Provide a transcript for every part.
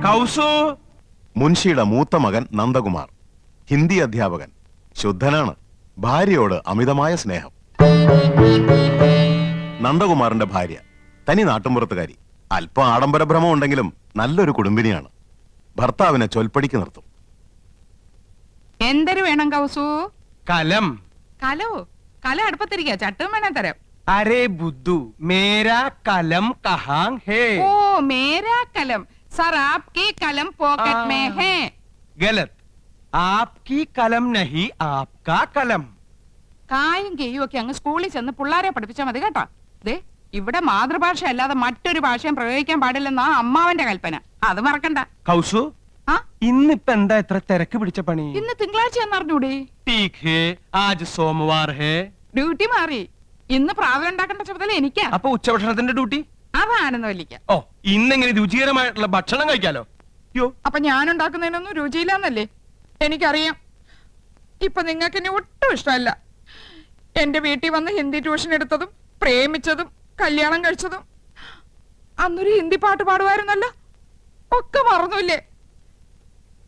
കൗസു. മുൻഷിയുടെ മൂത്ത മകൻ നന്ദകുമാർ, ഹിന്ദി അധ്യാപകൻ, ശുദ്ധനാണ്, ഭാര്യയോട് അമിതമായ സ്നേഹം. നന്ദകുമാറിന്റെ ഭാര്യ തനി നാട്ടുമ്പുറത്തുകാരി, അല്പം ആഡംബര ഭ്രമം ഉണ്ടെങ്കിലും നല്ലൊരു കുടുംബിനിയാണ്. ഭർത്താവിനെ ചൊൽപ്പടിക്ക് നിർത്തും. എന്തൊരു വേണം കൗസു? കലം. കലോ? കല അടുപ്പത്തിരിക്ക, ചട്ടും വേണം തരാം. അരേ ബുദ്ധു, മേരാ കലം കഹാം ഹേ? ഓ, മേരാ കലം. സർ, ആപ്കി കലം പോക്കറ്റ് മേ ഹേ. ഗലത്. ആപ്കി കലം നഹി, ആപ്കാ കലം. കായും കെയ്യും ഒക്കെ അങ്ങ് സ്കൂളിൽ ചെന്ന് പിള്ളാരെ പഠിപ്പിച്ചാൽ മതി കേട്ടോ. ദേ, ഇവിടെ മാതൃഭാഷ അല്ലാതെ മറ്റൊരു ഭാഷയും പ്രയോഗിക്കാൻ പാടില്ലെന്നാ അമ്മാവന്റെ കൽപ്പന. അത് മറക്കണ്ട. കൗസു, ഇന്നിപ്പ എന്താ എത്ര തിരക്ക് പിടിച്ച പണി? ഇന്ന് തിങ്കളാഴ്ച എന്നറിഞ്ഞൂടെ? ആജ് സോമവാർ ഹേ. ഡ്യൂട്ടി മാറി. ഇന്ന് പ്രാവൽ ഉണ്ടാക്കേണ്ട ചുമതല എനിക്കാ. അപ്പൊ ഉച്ചഭക്ഷണത്തിന്റെ ഡ്യൂട്ടി അതാണെന്ന് വലിക്ക. ഓ, ഇന്നെങ്ങനെ രുചികരമായിട്ടുള്ള ഭക്ഷണം കഴിക്കാലോ. അപ്പൊ ഞാൻ ഉണ്ടാക്കുന്നതിനൊന്നും രുചിയില്ലെന്നല്ലേ എനിക്കറിയാം. ഇപ്പൊ നിങ്ങൾക്ക് എന്നെ ഒട്ടും ഇഷ്ടമല്ല. എന്റെ വീട്ടിൽ വന്ന് ഹിന്ദി ട്യൂഷൻ എടുത്തതും പ്രേമിച്ചതും കല്യാണം കഴിച്ചതും അന്നൊരു ഹിന്ദി പാട്ട് പാടുമായിരുന്നല്ലോ, ഒക്കെ മറന്നില്ലേ?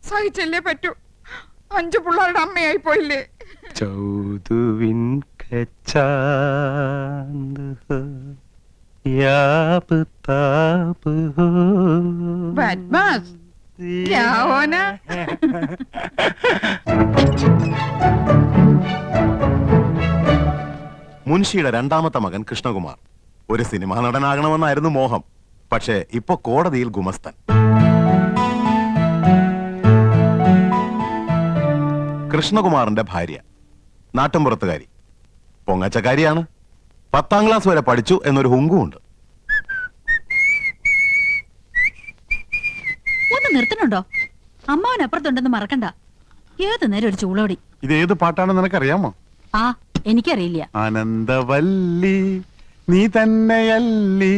സഹിച്ചല്ലേ പറ്റൂ. 5 പിള്ളേരുടെ അമ്മയായി പോയില്ലേ? ചൗദുവിൻ മുൻഷിയുടെ രണ്ടാമത്തെ മകൻ കൃഷ്ണകുമാർ ഒരു സിനിമാ നടനാകണമെന്നായിരുന്നു മോഹം. പക്ഷേ ഇപ്പൊ കോടതിയിൽ ഗുമസ്തൻ. കൃഷ്ണകുമാറിന്റെ ഭാര്യ നാട്ടുംപുറത്തുകാരി, പൊങ്ങച്ചക്കാരിയാണ്. 10ാം ക്ലാസ് വരെ പഠിച്ചു എന്നൊരു ഹുങ്കുമുണ്ട്. ഒന്ന് നിർത്തണുണ്ടോ? അമ്മാവൻ അപ്പുറത്തുണ്ടെന്ന് മറക്കണ്ട. ഏത് നേരം ഒരു ചൂളോടി. ഇത് ഏത് പാട്ടാണെന്ന് നിനക്കറിയാമോ? ആ, എനിക്കറിയില്ല. ആനന്ദവല്ലി നീ തന്നെയല്ലി,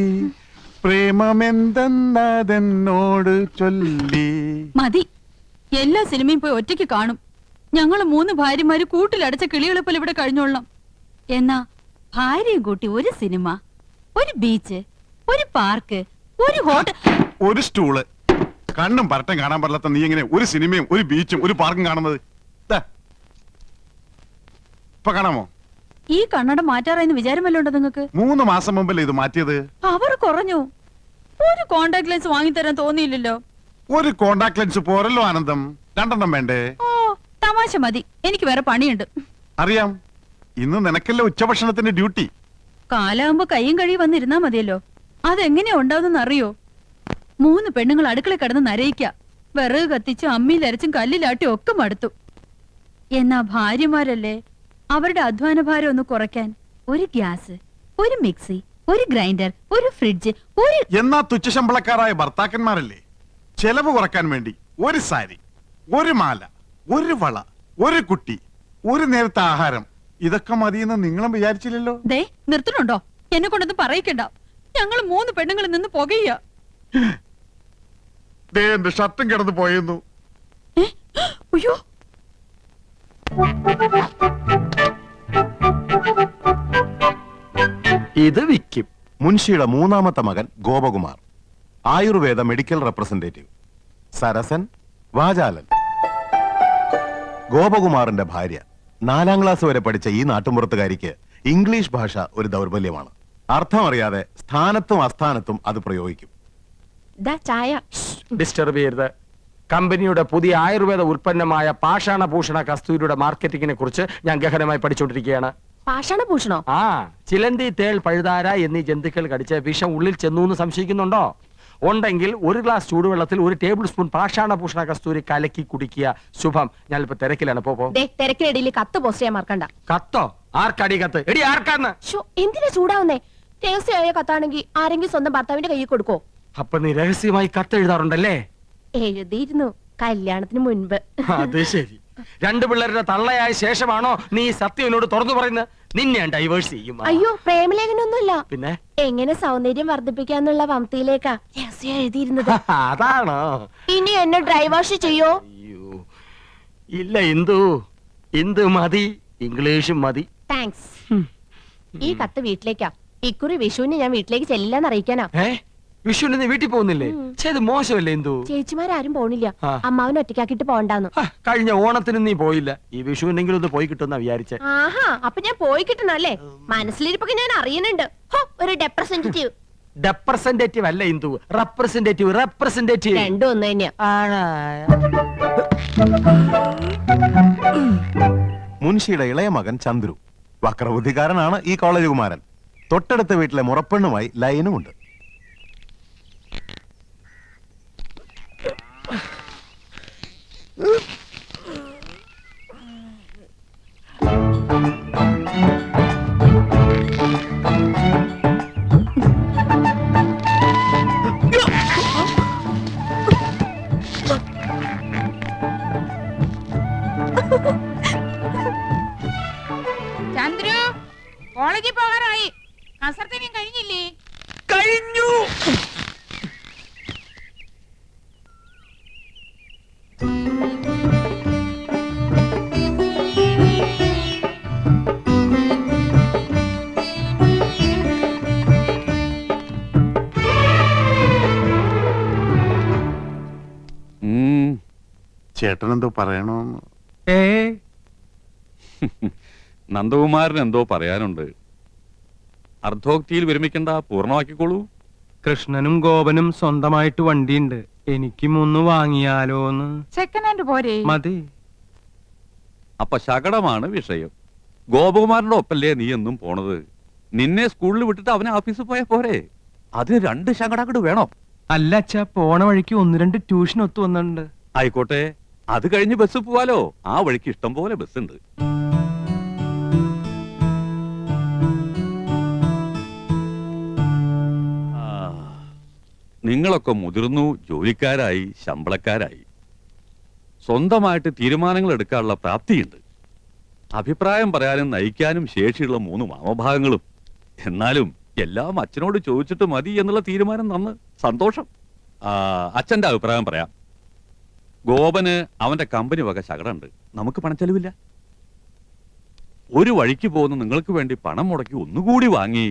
പ്രേമമെന്തെന്നതെന്നോട് ചൊല്ലി. മതി, എല്ലാ സിനിമയും പോയി ഒറ്റയ്ക്ക് കാണും. ഞങ്ങള് 3 ഭാര്യമാര് കൂട്ടിലടച്ച കിളികളെപ്പോലെ ഇവിടെ കഴിഞ്ഞോളണം. എന്നാ ഭാര്യയും കൂട്ടി ഒരു സിനിമ, ഒരു ബീച്ച്, ഒരു പാർക്ക്, ഒരു ഹോട്ടൽ, ഒരു സ്റ്റൂള്. കണ്ണും പരട്ടം കാണാൻ പാടില്ലാത്ത നീ എങ്ങനെ ഒരു സിനിമയും ഒരു ബീച്ചും ഒരു പാർക്കും കാണുന്നത്? ഇപ്പൊ കാണാമോ? ഈ കണ്ണട മാറ്റാറായെന്ന് വിചാരമല്ലോ ഉണ്ടോ നിങ്ങൾക്ക്? 3 മാസം മുമ്പല്ലേ ഇത് മാറ്റിയത്? അവർ കുറഞ്ഞു. ഒരു കോണ്ടാക്ട് ലെൻസ് വാങ്ങിത്തരാൻ തോന്നിയില്ലല്ലോ. ഒരു കോണ്ടാക്ട് ലെൻസ് പോരല്ലോ ആനന്ദം, 2 വേണ്ടേ? ഓ, തമാശ മതി, എനിക്ക് വേറെ പണിയുണ്ട്. അറിയാം, ഇന്ന് നിനക്കല്ലേ ഉച്ചഭക്ഷണത്തിന്റെ ഡ്യൂട്ടി. കാലാകുമ്പോ കയ്യും കഴിയും വന്നിരുന്നാ മതിയല്ലോ. അതെങ്ങനെയാ ഉണ്ടാവുന്ന അറിയോ? 3 പെണ്ണുങ്ങൾ അടുക്കള കിടന്ന് നരയിക്ക, വിറക് കത്തിച്ചും അമ്മിയിലരച്ചും കല്ലിലാട്ടിയും ഒക്കെ മടുത്തു. എന്നാ ഭാര്യമാരല്ലേ, അവരുടെ അധ്വാന ഭാരം ഒന്ന് കുറയ്ക്കാൻ ഒരു ഗ്യാസ്, ഒരു മിക്സി, ഒരു ഗ്രൈൻഡർ, ഒരു ഫ്രിഡ്ജ്, ഒരു... എന്നാ തുച്ഛശമ്പളക്കാരായ ഭർത്താക്കന്മാരല്ലേ ചെലവ് കുറയ്ക്കാൻ വേണ്ടി ഒരു സാരി, ഒരു മാല, ഒരു വള, ഒരു കുട്ടി, ഒരു നേരത്തെ ആഹാരം, ഇതൊക്കെ മതിയെന്ന് നിങ്ങളും വിചാരിച്ചില്ലല്ലോ. ദേ, നിർത്തണുണ്ടോ? എന്നെ കൊണ്ടൊന്നും പറയിക്കണ്ട. ഞങ്ങൾ 3 പെണ്ണുങ്ങളിൽ നിന്ന് പുകയ്യ. എന്റെ ഷർട്ടും കിടന്നു പോയെന്നു. അയ്യോ, ഇത് വിക്കും. മുൻഷിയുടെ 3ാമത്തെ മകൻ ഗോപകുമാർ, ആയുർവേദ മെഡിക്കൽ റെപ്രസെന്റേറ്റീവ്, സരസൻ, വാചാലൻ. ഗോപകുമാറിന്റെ ഭാര്യ 4ാം ക്ലാസ് വരെ പഠിച്ച ഈ നാട്ടുമ്പുറത്തുകാരിക്ക് ഇംഗ്ലീഷ് ഭാഷ ഒരു ദൗർബല്യമാണ്. അർത്ഥമറിയാതെ സ്ഥാനത്തും അസ്ഥാനത്തും അത് പ്രയോഗിക്കും. ഡിസ്റ്റർബ് ചെയ്യരുത്. കമ്പനിയുടെ പുതിയ ആയുർവേദ ഉൽപ്പന്നമായ പാഷാണഭൂഷണ കസ്തൂരിയുടെ മാർക്കറ്റിംഗിനെ കുറിച്ച് ഞാൻ ഗഹനമായി പഠിച്ചുകൊണ്ടിരിക്കുകയാണ്. പാഷാണഭൂഷണോ? ആ, ചിലന്തി, തേൾ, പഴുതാര എന്നീ ജന്തുക്കൾ കടിച്ച വിഷം ഉള്ളിൽ ചെന്നു എന്ന് സംശയിക്കുന്നുണ്ടോ? ഉണ്ടെങ്കിൽ 1 ഗ്ലാസ് ചൂടുവെള്ളത്തിൽ 1 ടേബിൾ സ്പൂൺ പാഷാണഭൂഷണ കസ്തൂരി കലക്കി കുടിക്കുക. ശുഭം. ഞാനിപ്പോ തിരക്കിലാണ്. തിരക്കിനിടയിൽ കത്ത് പോസ്റ്റ് ചെയ്യാൻ മറക്കണ്ട. കത്തോ? ആർക്കടി കത്ത്? എടി, ആർക്കാന്ന്? എന്തിനാ ചൂടാവുന്നേ? രഹസ്യമായ കത്താണെങ്കിൽ ആരെങ്കിലും സ്വന്തം ഭർത്താവിന്റെ കയ്യിൽ കൊടുക്കോ? അപ്പൊ നീ രഹസ്യമായി കത്ത് എഴുതാറുണ്ടല്ലേ? എഴുതിയിരുന്നു, കല്യാണത്തിന് മുൻപ്. അത് ശരി. 2 പിള്ളേരുടെ തള്ളയായ ശേഷമാണോ നീ സത്യം എന്നോട് തുറന്നു പറയുന്നത്? നിന്നെ ഞാൻ ഡൈവേഴ്സ് ചെയ്യും. അയ്യോ, പ്രേമലേഖനൊന്നുമില്ല. പിന്നെ എങ്ങനെ സൗന്ദര്യം വർദ്ധിപ്പിക്കാന്നുള്ള വംതിയിലേക്കാ രഹസ്യം എഴുതിയിരുന്നത്. അതാണോ? ഇനി എന്നെ ഡ്രൈവേഴ്സ് ചെയ്യോ? അയ്യോ ഇല്ല ഇന്ദു, ഇന്ദു മതി, ഇംഗ്ലീഷും മതി. താങ്ക്സ്. ഈ കത്ത് വീട്ടിലേക്കാ. ഇക്കുറി വിഷുവിന് ഞാൻ വീട്ടിലേക്ക് ചെല്ലാന്ന് അറിയിക്കാനാ. വിഷുവിന് നീ വീട്ടിൽ പോകുന്നില്ലേ? ചെയ്ത് മോശമല്ലേ എന്തു? ചേച്ചിമാരും പോണില്ല, ആ. അമ്മാവനെ ഒറ്റയ്ക്കാക്കിട്ട് പോണ്ടാന്ന്. കഴിഞ്ഞ ഓണത്തിന് നീ പോയില്ല, ഈ വിഷുവിനെങ്കിലും ഒന്ന് പോയി കിട്ടുന്ന വിചാരിച്ചേ. ആഹാ, അപ്പൊ ഞാൻ പോയി കിട്ടണല്ലേ? മനസ്സിലിരിപ്പൊക്കെ ഞാൻ അറിയുന്നുണ്ട്. ഒരു റെപ്രസെന്റേറ്റീവ്. റെപ്രസെന്റേറ്റീവ് അല്ല ഇന്ദു, റെപ്രസെന്റേറ്റീവ്. റെപ്രസെന്റേറ്റീവ് രണ്ടും ഒന്ന് തന്നെയാ. മുൻഷിയുടെ ഇളയ മകൻ ചന്ദ്രു വക്രബുദ്ധിക്കാരനാണ്. ഈ കോളേജ് കുമാരൻ. തൊട്ടടുത്ത വീട്ടിലെ മുറപ്പെണ്ണുമായി ലൈനുമുണ്ട്. ചന്ദ്രു, കോളേജിൽ പോകാറായി. കസർത്തിനും കഴിഞ്ഞില്ലേ? കഴിഞ്ഞു. ചേട്ടനെന്തോ പറയണോന്ന്. നന്ദകുമാരൻ എന്തോ പറയാനുണ്ട്. അർദ്ധോക്തിയിൽ വിരമിക്കണ്ട, പൂർണ്ണമാക്കിക്കോളൂ. കൃഷ്ണനും ഗോപനും സ്വന്തമായിട്ട് വണ്ടിയുണ്ട്. എനിക്കും ഒന്ന് വാങ്ങിയാലോന്ന്. സെക്കൻഡ് ഹാൻഡ് പോരെ? മതി. അപ്പൊ ശകടമാണ് വിഷയം. ഗോപകുമാരന്റെ ഒപ്പല്ലേ നീ എന്നും പോണത്? നിന്നെ സ്കൂളിൽ വിട്ടിട്ട് അവനെ ഓഫീസിൽ പോയാ പോരെ? അതിന് 2 ശകടാക്കട് വേണോ? അല്ല അച്ഛാ, പോണ വഴിക്ക് 1-2 ട്യൂഷൻ ഒത്തു വന്നിട്ടുണ്ട്. ആയിക്കോട്ടെ, അത് കഴിഞ്ഞ് ബസ് പോവാലോ. ആ വഴിക്ക് ഇഷ്ടം പോലെ ബസ് ഉണ്ട്. നിങ്ങളൊക്കെ മുതിർന്നു, ജോലിക്കാരായി, ശമ്പളക്കാരായി, സ്വന്തമായിട്ട് തീരുമാനങ്ങൾ എടുക്കാനുള്ള പ്രാപ്തിയുണ്ട്. അഭിപ്രായം പറയാനും നയിക്കാനും ശേഷിയുള്ള 3 മാമഭാഗങ്ങളും. എന്നാലും എല്ലാം അച്ഛനോട് ചോദിച്ചിട്ട് മതി എന്നുള്ള തീരുമാനം നന്ന് സന്തോഷം. അച്ഛന്റെ അഭിപ്രായം പറയാം. ഗോപന് അവന്റെ കമ്പനി വക ശകടുണ്ട്. നമുക്ക് പണച്ചെലവില്ല. ഒരു വഴിക്ക് പോകുന്ന നിങ്ങൾക്ക് വേണ്ടി പണം മുടക്കി ഒന്നുകൂടി വാങ്ങി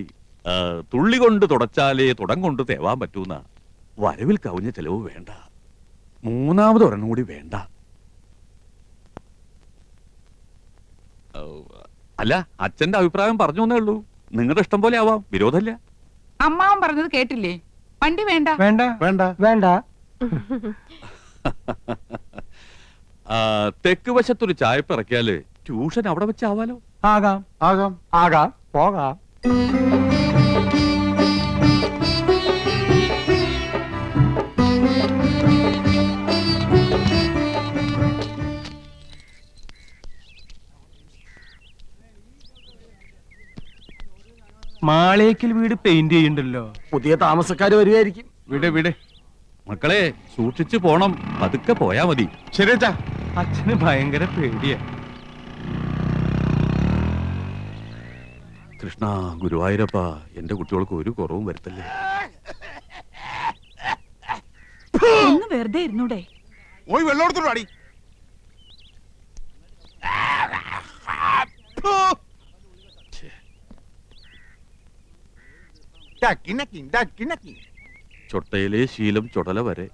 തുള്ളി കൊണ്ട് തുടച്ചാലേ തുടം കൊണ്ട് തേവാൻ പറ്റൂന്ന വരവിൽ കവിഞ്ഞ ചെലവ് വേണ്ട. 3ാമത് ഒരെണ്ണം കൂടി വേണ്ട. അല്ല, അച്ഛന്റെ അഭിപ്രായം പറഞ്ഞു എന്നേ ഉള്ളൂ. നിങ്ങളുടെ ഇഷ്ടം പോലെ ആവാം, വിരോധമില്ല. അമ്മാവൻ പറഞ്ഞത് കേട്ടില്ലേ? വണ്ടി വേണ്ട. വേണ്ട വേണ്ട വേണ്ട. തെക്ക് വശത്തൊരു ചായപ്പ് ഇറക്കിയാല് ട്യൂഷൻ അവിടെ വെച്ചാവാലോ. ആകാം. ആകാം. ആകാം, പോകാം. മാളേക്കിൽ വീട് പെയിന്റ് ചെയ്യണ്ടല്ലോ. പുതിയ താമസക്കാര് വരുമായിരിക്കും. വിട്. മക്കളെ, സൂക്ഷിച്ചു പോണം. പതുക്കെ പോയാ മതി. ശരി അച്ഛാ. അച്ഛന് ഭയങ്കര പേടിയാ. കൃഷ്ണ ഗുരുവായൂരപ്പ, എന്റെ കുട്ടികൾക്ക് ഒരു കുറവും വരുത്തല്ലേ. ഒന്ന് വെറുതെ ഇരുന്നൂടെ? പോയി വെള്ളം എടുത്തോളൂ അടി. ചൊട്ടയിലെ ശീലം ചുടല വരെ.